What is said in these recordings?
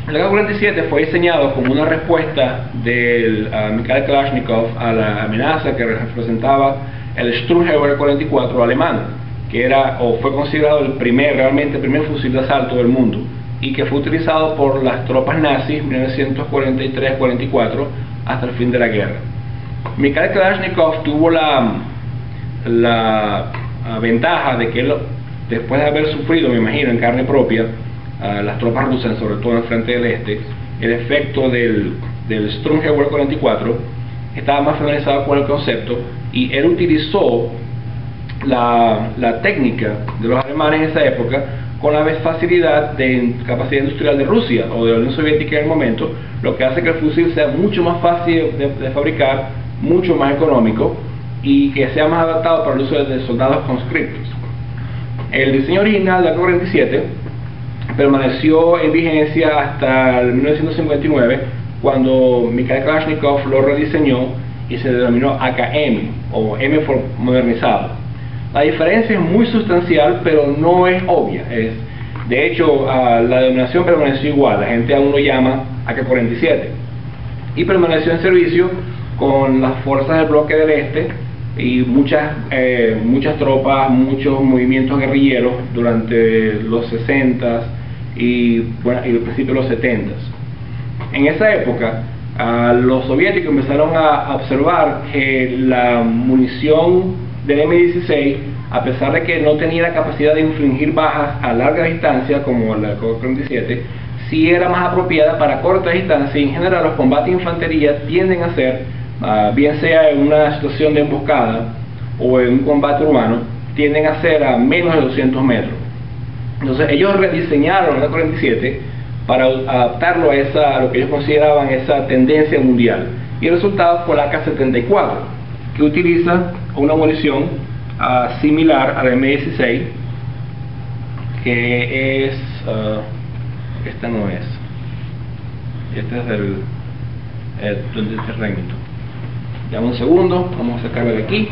El AK-47 fue diseñado como una respuesta del Mikhail Kalashnikov a la amenaza que representaba el Sturmgewehr 44 alemán, que era o fue considerado realmente el primer fusil de asalto del mundo, y que fue utilizado por las tropas nazis en 1943-44 hasta el fin de la guerra. Mikhail Kalashnikov tuvo la ventaja de que él, después de haber sufrido, me imagino, en carne propia, las tropas rusas, sobre todo en el frente del este, el efecto del Sturmgewehr 44, estaba más familiarizado con el concepto, y él utilizó la técnica de los alemanes en esa época con la facilidad de capacidad industrial de Rusia o de la Unión Soviética en el momento, lo que hace que el fusil sea mucho más fácil de fabricar, mucho más económico y que sea más adaptado para el uso de soldados conscriptos. El diseño original del AK-47 permaneció en vigencia hasta el 1959, cuando Mikhail Kalashnikov lo rediseñó y se denominó AKM, o M modernizado. La diferencia es muy sustancial, pero no es obvia. De hecho, la denominación permaneció igual, la gente aún lo llama AK-47, y permaneció en servicio con las fuerzas del bloque del este y muchas tropas, muchos movimientos guerrilleros durante los 60s y el principio de los 70s. En esa época, los soviéticos empezaron a observar que la munición del M16, a pesar de que no tenía la capacidad de infligir bajas a larga distancia como la AK-47, sí era más apropiada para corta distancia, y en general los combates de infantería tienden a ser, bien sea en una situación de emboscada o en un combate urbano, tienden a ser a menos de 200 metros. Entonces ellos rediseñaron la AK-47 para adaptarlo a lo que ellos consideraban esa tendencia mundial, y el resultado fue la AK-74, que utiliza una munición similar a la M16, que es esta no es, este es el Remington. Dame un segundo, vamos a sacarlo de aquí.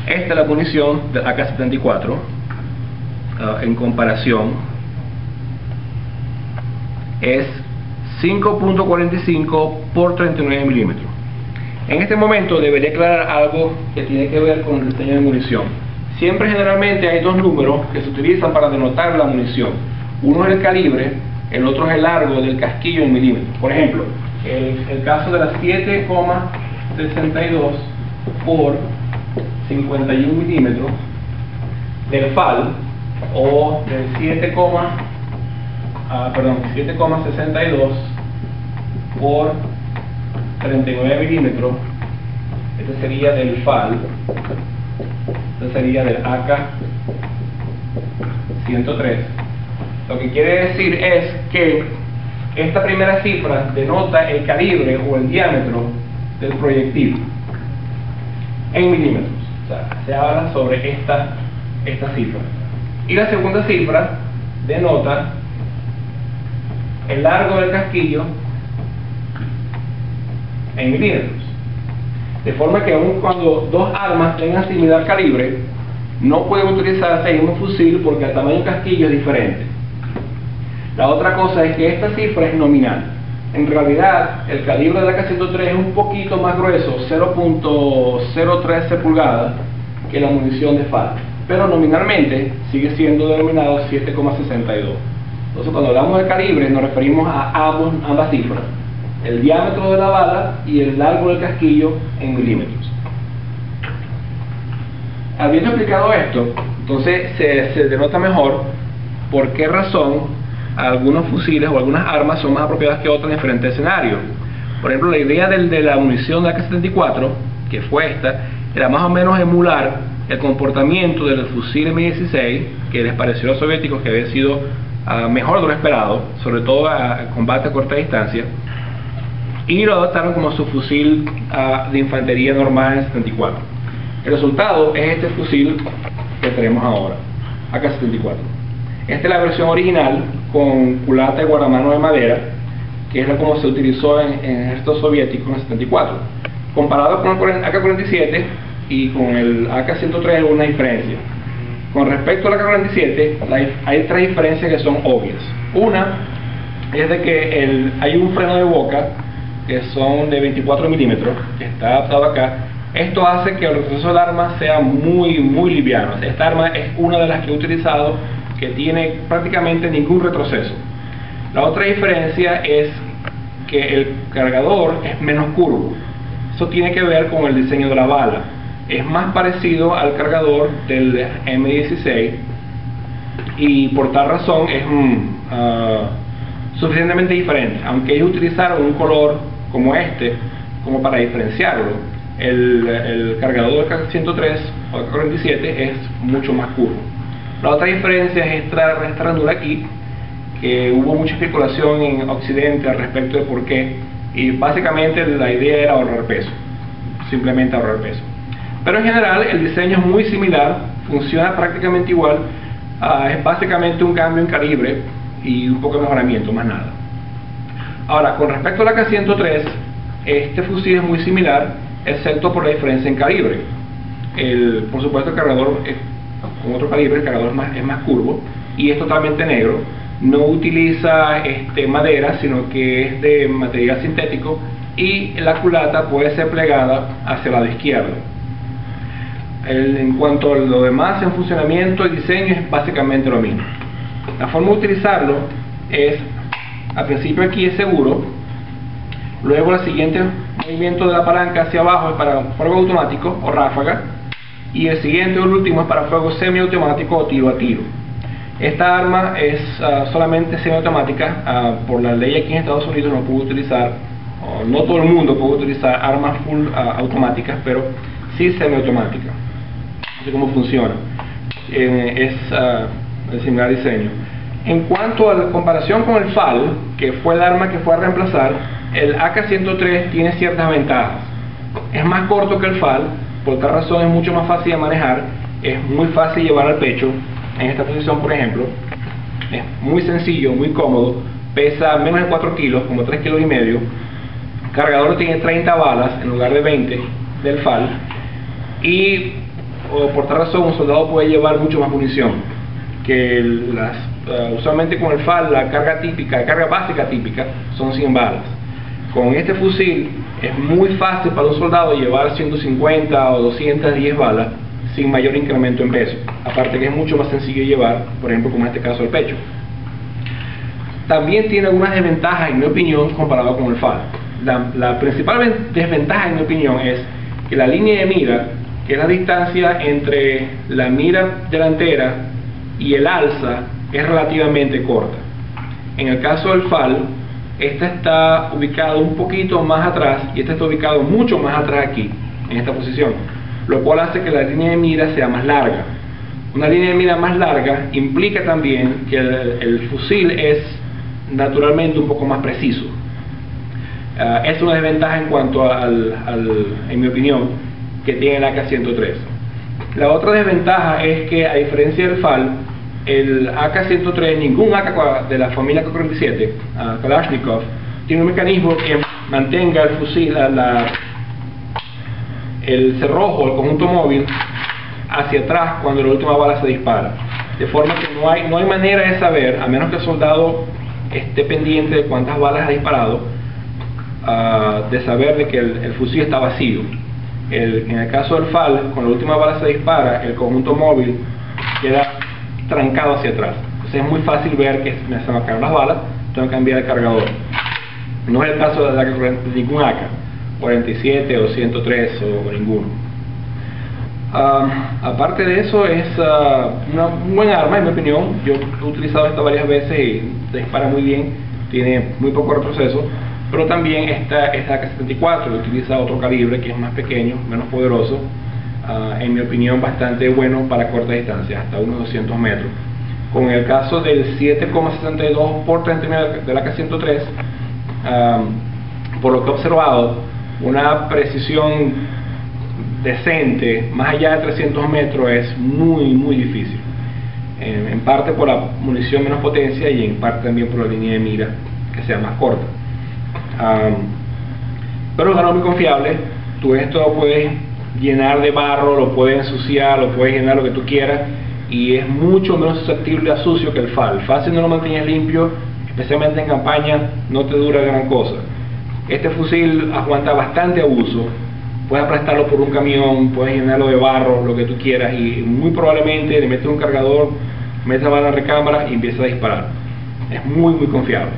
Esta es la munición del AK-74 en comparación. Es 5.45 por 39 milímetros. En este momento debería aclarar algo que tiene que ver con el diseño de munición. Siempre generalmente hay dos números que se utilizan para denotar la munición. Uno es el calibre, el otro es el largo del casquillo en milímetros. Por ejemplo, el caso de la 7,62 por 51 milímetros del FAL, o del 7,62 por 39 milímetros. Este sería del FAL, este sería del AK-103. Lo que quiere decir es que esta primera cifra denota el calibre o el diámetro del proyectil en milímetros. O sea, se habla sobre esta cifra. Y la segunda cifra denota el largo del casquillo en milímetros. De forma que aun cuando dos armas tengan similar calibre, no pueden utilizarse en un fusil porque el tamaño del casquillo es diferente. La otra cosa es que esta cifra es nominal. En realidad, el calibre de la AK-103 es un poquito más grueso, 0.013 pulgadas, que la munición de FAL. Pero nominalmente sigue siendo denominado 7,62. Entonces, cuando hablamos de calibre, nos referimos a ambas cifras: el diámetro de la bala y el largo del casquillo en milímetros. Habiendo explicado esto, entonces se denota mejor por qué razón algunos fusiles o algunas armas son más apropiadas que otras en diferentes escenarios. Por ejemplo, la idea de la munición de AK-74, que fue esta, era más o menos emular el comportamiento del fusil M16, que les pareció a los soviéticos que había sido mejor de lo esperado, sobre todo a combate a corta distancia, y lo adoptaron como su fusil de infantería normal en 74. El resultado es este fusil que tenemos ahora, AK-74. Esta es la versión original con culata y guardamano de madera, que es como se utilizó en el ejército soviético en el 74. Comparado con el AK-47 y con el AK-103 hay una diferencia. Con respecto a la K-47, hay tres diferencias que son obvias. Una es de que hay un freno de boca que son de 24 milímetros, que está adaptado acá. Esto hace que el retroceso del arma sea muy liviano. O sea, esta arma es una de las que he utilizado que tiene prácticamente ningún retroceso. La otra diferencia es que el cargador es menos curvo. Eso tiene que ver con el diseño de la bala. Es más parecido al cargador del M16 y por tal razón es suficientemente diferente. Aunque ellos utilizaron un color como este como para diferenciarlo, el cargador K103 o K47 es mucho más curvo. La otra diferencia es esta ranura aquí, que hubo mucha especulación en Occidente al respecto de por qué, y básicamente la idea era ahorrar peso, simplemente ahorrar peso. Pero en general el diseño es muy similar, funciona prácticamente igual, es básicamente un cambio en calibre y un poco de mejoramiento, más nada. Ahora, con respecto a la K103, este fusil es muy similar, excepto por la diferencia en calibre. Por supuesto el cargador con otro calibre, el cargador es más curvo y es totalmente negro. No utiliza madera, sino que es de material sintético, y la culata puede ser plegada hacia el lado izquierdo. En cuanto a lo demás en funcionamiento y diseño, es básicamente lo mismo. La forma de utilizarlo es, al principio aquí es seguro, luego el siguiente movimiento de la palanca hacia abajo es para fuego automático o ráfaga, y el siguiente o el último es para fuego semiautomático o tiro a tiro. Esta arma es solamente semiautomática. Por la ley aquí en Estados Unidos no puede utilizar, no todo el mundo puede utilizar armas full automáticas, pero sí semiautomática. No sé cómo funciona. Es el similar diseño. En cuanto a la comparación con el FAL, que fue el arma que fue a reemplazar, el AK-103 tiene ciertas ventajas. Es más corto que el FAL, por tal razón es mucho más fácil de manejar, es muy fácil llevar al pecho. En esta posición, por ejemplo, es muy sencillo, muy cómodo, pesa menos de 4 kilos, como 3 kilos y medio. El cargador tiene 30 balas en lugar de 20 del FAL, y por tal razón un soldado puede llevar mucho más munición que usualmente con el FAL. La carga básica típica son 100 balas. Con este fusil es muy fácil para un soldado llevar 150 o 210 balas sin mayor incremento en peso, aparte que es mucho más sencillo llevar, por ejemplo como en este caso el pecho. También tiene algunas desventajas en mi opinión comparado con el FAL. La principal desventaja en mi opinión es que la línea de mira, que es la distancia entre la mira delantera y el alza, es relativamente corta. En el caso del FAL, esta está ubicada un poquito más atrás y esta está ubicado mucho más atrás aquí, en esta posición, lo cual hace que la línea de mira sea más larga. Una línea de mira más larga implica también que el fusil es naturalmente un poco más preciso. Es una desventaja en cuanto en mi opinión, que tiene el AK-103. La otra desventaja es que, a diferencia del FAL, el AK-103, ningún AK de la familia K-47, Kalashnikov, tiene un mecanismo que mantenga el fusil, el cerrojo, el conjunto móvil, hacia atrás cuando la última bala se dispara. De forma que no hay manera de saber, a menos que el soldado esté pendiente de cuántas balas ha disparado, de saber de que el fusil está vacío. En el caso del FAL, cuando la última bala se dispara, el conjunto móvil queda trancado hacia atrás. Entonces es muy fácil ver que me se van a acabar las balas, tengo que cambiar el cargador. No es el caso de ningún AK, 47 o 103 o ninguno. Aparte de eso, es una buena arma en mi opinión. Yo he utilizado esta varias veces y se dispara muy bien, tiene muy poco retroceso. Pero también esta AK-74 utiliza otro calibre que es más pequeño, menos poderoso, en mi opinión bastante bueno para corta distancia, hasta unos 200 metros. Con el caso del 7,62 por 39 de la AK-103, por lo que he observado, una precisión decente más allá de 300 metros es muy difícil, en parte por la munición menos potencia y en parte también por la línea de mira que sea más corta. Pero es algo muy confiable. Tú esto lo puedes llenar de barro, lo puedes ensuciar, lo puedes llenar lo que tú quieras y es mucho menos susceptible a sucio que el FAL. El FAL, si no lo mantienes limpio, especialmente en campaña, no te dura gran cosa. Este fusil aguanta bastante abuso. Puedes aplastarlo por un camión, puedes llenarlo de barro, lo que tú quieras, y muy probablemente le metes un cargador, metes la bala en la recámara y empiezas a disparar. Es muy confiable.